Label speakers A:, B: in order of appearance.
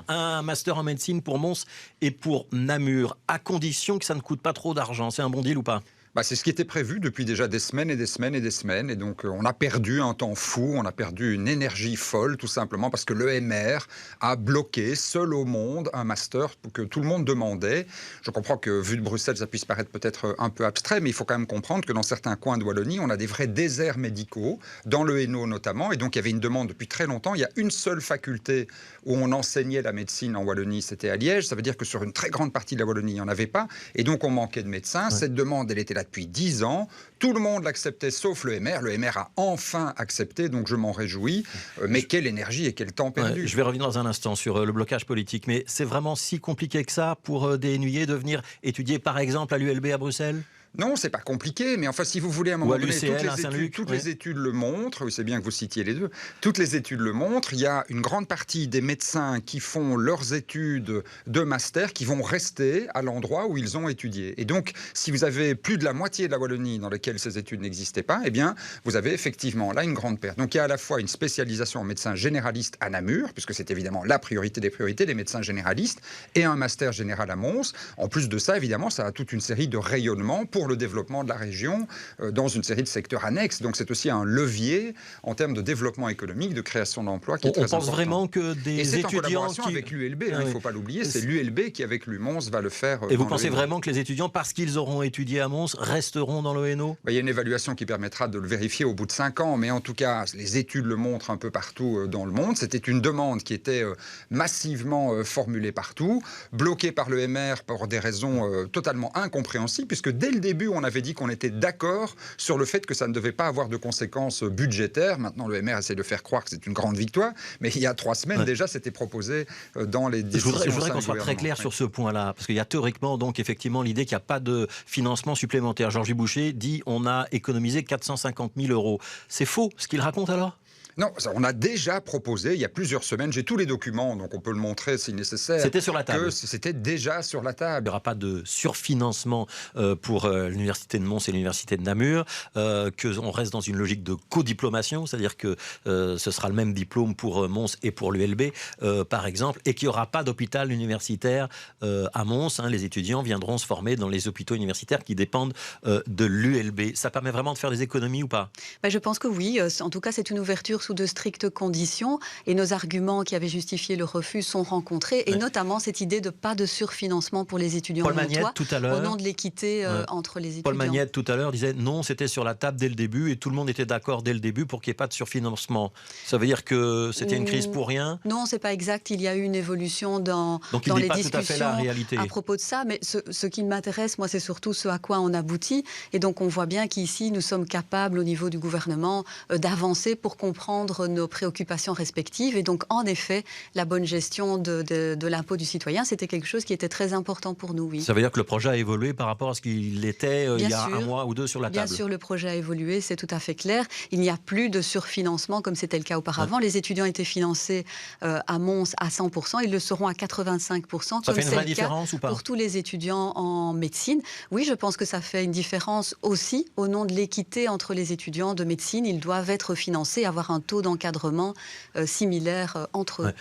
A: un master en médecine pour Mons et pour Namur, à condition que ça ne coûte pas trop d'argent. C'est un bon deal ou pas ?
B: C'est ce qui était prévu depuis déjà des semaines et des semaines et des semaines. Et donc, on a perdu un temps fou, on a perdu une énergie folle, tout simplement parce que l'EMR a bloqué, seul au monde, un master que tout le monde demandait. Je comprends que, vu de Bruxelles, ça puisse paraître peut-être un peu abstrait, mais il faut quand même comprendre que dans certains coins de Wallonie, on a des vrais déserts médicaux, dans le Hainaut notamment. Et donc, il y avait une demande depuis très longtemps. Il y a une seule faculté où on enseignait la médecine en Wallonie, c'était à Liège. Ça veut dire que sur une très grande partie de la Wallonie, il n'y en avait pas. Et donc, on manquait de médecins. Ouais. Cette demande, elle était là depuis 10 ans. Tout le monde l'acceptait sauf l'EMR. L'EMR a enfin accepté, donc je m'en réjouis. Mais quelle énergie et quel temps perdu.
A: Je vais revenir dans un instant sur le blocage politique. Mais c'est vraiment si compliqué que ça pour des Hainuyers de venir étudier, par exemple, à l'ULB à Bruxelles ?
B: Non, c'est pas compliqué, mais enfin, si vous voulez, à un moment donné, toutes les études le montrent, oui, c'est bien que vous citiez les deux, toutes les études le montrent, il y a une grande partie des médecins qui font leurs études de master qui vont rester à l'endroit où ils ont étudié. Et donc, si vous avez plus de la moitié de la Wallonie dans laquelle ces études n'existaient pas, eh bien, vous avez effectivement là une grande perte. Donc, il y a à la fois une spécialisation en médecins généralistes à Namur, puisque c'est évidemment la priorité des priorités, les médecins généralistes, et un master général à Mons. En plus de ça, évidemment, ça a toute une série de rayonnements pour le développement de la région dans une série de secteurs annexes. Donc c'est aussi un levier en termes de développement économique, de création d'emplois qui est très important.
A: On pense vraiment que des étudiants...
B: Et c'est en collaboration avec l'ULB, il ne faut pas l'oublier, c'est l'ULB qui avec l'UMONS va le faire.
A: Et vous pensez vraiment que les étudiants, parce qu'ils auront étudié à Mons, resteront dans le Hainaut ?
B: Il y a une évaluation qui permettra de le vérifier au bout de 5 ans, mais en tout cas, les études le montrent un peu partout dans le monde. C'était une demande qui était massivement formulée partout, bloquée par l'EMR pour des raisons totalement incompréhensibles, puisque dès le début, on avait dit qu'on était d'accord sur le fait que ça ne devait pas avoir de conséquences budgétaires. Maintenant, le MR essaie de faire croire que c'est une grande victoire, mais il y a 3 semaines déjà, c'était proposé dans les discussions.
A: Je voudrais qu'on soit très clair sur ce point-là, parce qu'il y a théoriquement, donc effectivement, l'idée qu'il n'y a pas de financement supplémentaire. Georges Boucher dit on a économisé 450 000 €. C'est faux, ce qu'il raconte alors ?
B: Non, on a déjà proposé, il y a plusieurs semaines, j'ai tous les documents, donc on peut le montrer si nécessaire.
A: C'était sur la table.
B: C'était déjà sur la table.
A: Il n'y aura pas de surfinancement pour l'université de Mons et l'université de Namur, qu'on reste dans une logique de codiplomation, c'est-à-dire que ce sera le même diplôme pour Mons et pour l'ULB, par exemple, et qu'il n'y aura pas d'hôpital universitaire à Mons. Les étudiants viendront se former dans les hôpitaux universitaires qui dépendent de l'ULB. Ça permet vraiment de faire des économies ou pas ?
C: Je pense que oui. En tout cas, c'est une ouverture sous de strictes conditions et nos arguments qui avaient justifié le refus sont rencontrés et notamment cette idée de pas de surfinancement pour les étudiants
A: Paul Magnette, tout à l'heure,
C: au nom de l'équité entre les étudiants.
A: Paul Magnette tout à l'heure disait non, c'était sur la table dès le début et tout le monde était d'accord dès le début pour qu'il n'y ait pas de surfinancement. Ça veut dire que c'était une crise pour rien ?
C: Non, c'est pas exact. Il y a eu une évolution dans les discussions à propos de ça, mais ce qui m'intéresse, moi, c'est surtout ce à quoi on aboutit et donc on voit bien qu'ici nous sommes capables au niveau du gouvernement d'avancer pour comprendre nos préoccupations respectives. Et donc, en effet, la bonne gestion de l'impôt du citoyen, c'était quelque chose qui était très important pour nous, oui.
A: Ça veut dire que le projet a évolué par rapport à ce qu'il était il y a un mois ou deux sur la table ?
C: Bien sûr, le projet a évolué, c'est tout à fait clair. Il n'y a plus de surfinancement comme c'était le cas auparavant. Les étudiants étaient financés à Mons à 100%. Ils le seront à 85%.
A: Ça fait une vraie différence ou pas ?
C: Pour tous les étudiants en médecine. Oui, je pense que ça fait une différence aussi au nom de l'équité entre les étudiants de médecine. Ils doivent être financés, avoir un taux d'encadrement similaire entre eux.